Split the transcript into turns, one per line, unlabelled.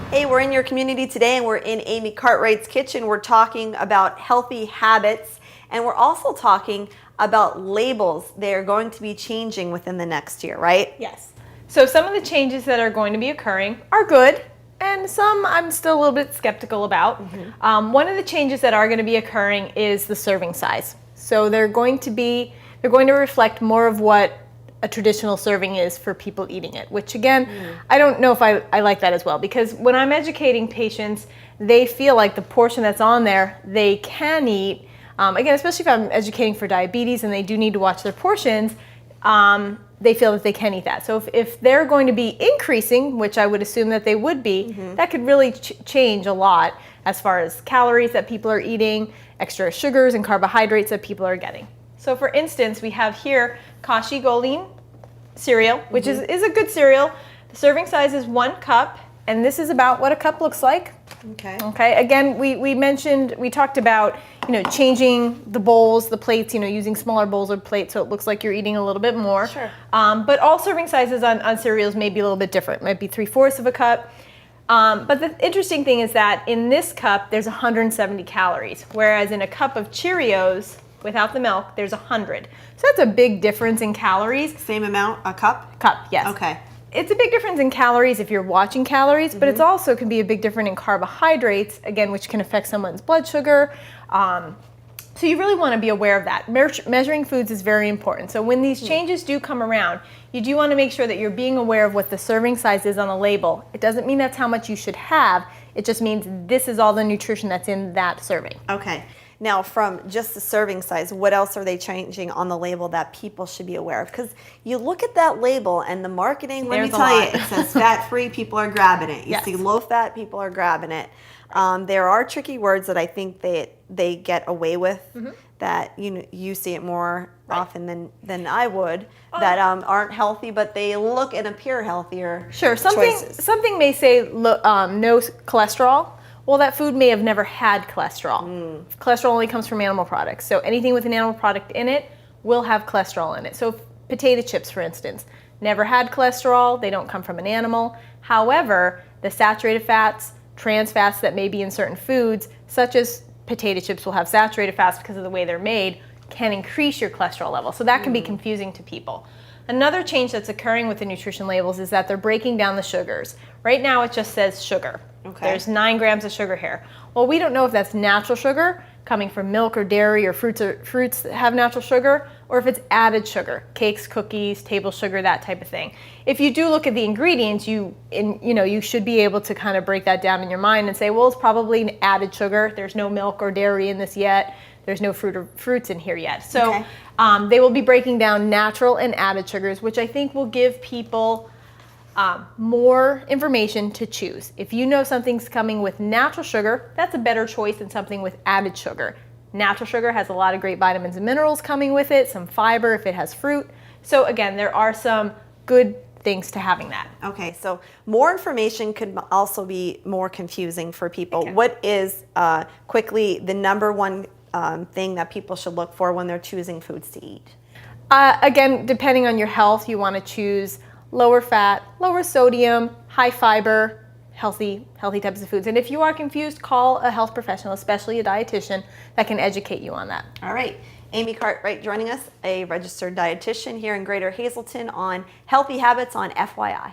Hey, we're in your community today and we're in Amy Cartwright's kitchen. We're talking about healthy habits and we're also talking about labels. They're going to be changing within the next year, right?
Yes. So some of the changes that are going to be occurring are good and some I'm still a little bit skeptical about. One of the changes that are going to be occurring is the serving size. So they're going to reflect more of what a traditional serving is for people eating it, which again, I don't know if I like that as well, because when I'm educating patients, they feel like the portion that's on there, they can eat. Again, especially if I'm educating for diabetes and they do need to watch their portions, they feel that they can eat that. So if they're going to be increasing, which I would assume that they would be, that could really change a lot as far as calories that people are eating, extra sugars and carbohydrates that people are getting. So for instance, we have here Kashi Goleen cereal, which is a good cereal. The serving size is 1 cup, and this is about what a cup looks like. Okay. Again, we talked about, changing the bowls, the plates, using smaller bowls or plates so it looks like you're eating a little bit more.
Sure.
But all serving sizes on cereals may be a little bit different. It might be 3/4 of a cup. But the interesting thing is that in this cup, there's 170 calories, whereas in a cup of Cheerios, without the milk, there's 100. So that's a big difference in calories.
Same amount, a cup?
Cup, yes.
Okay.
It's a big difference in calories if you're watching calories, but it's also can be a big difference in carbohydrates, again, which can affect someone's blood sugar. So you really want to be aware of that. Measuring foods is very important. So when these changes do come around, you do want to make sure that you're being aware of what the serving size is on the label. It doesn't mean that's how much you should have. It just means this is all the nutrition that's in that serving.
Okay. Now, from just the serving size, what else are they changing on the label that people should be aware of? Because you look at that label and the marketing, let me tell you, it says fat-free, people are grabbing it. You see low-fat, people are grabbing it. There are tricky words that I think they get away with that you see it more often than I would that aren't healthy, but they look and appear healthier.
Sure,
choices.
something may say no cholesterol. Well, that food may have never had cholesterol. Cholesterol only comes from animal products. So anything with an animal product in it will have cholesterol in it. So potato chips, for instance, never had cholesterol. They don't come from an animal. However, the saturated fats, trans fats that may be in certain foods, such as potato chips will have saturated fats because of the way they're made, can increase your cholesterol level. So that can be confusing to people. Another change that's occurring with the nutrition labels is that they're breaking down the sugars. Right now it just says sugar. There's 9 grams of sugar here. Well, we don't know if that's natural sugar coming from milk or dairy or fruits that have natural sugar, or if it's added sugar, cakes, cookies, table sugar, that type of thing. If you do look at the ingredients, you should be able to kind of break that down in your mind and say, well, it's probably an added sugar. There's no milk or dairy in this yet. There's no fruits in here yet. So they will be breaking down natural and added sugars, which I think will give people more information to choose. If you know something's coming with natural sugar, that's a better choice than something with added sugar. Natural sugar has a lot of great vitamins and minerals coming with it, some fiber if it has fruit. So again, there are some good things to having that.
Okay, so more information could also be more confusing for people. What is quickly the number one thing that people should look for when they're choosing foods to eat?
Again, depending on your health, you want to choose lower fat, lower sodium, high fiber, healthy types of foods. And if you are confused, call a health professional, especially a dietitian, that can educate you on that.
All right. Amy Cartwright joining us, a registered dietitian here in Greater Hazelton on Healthy Habits on FYI.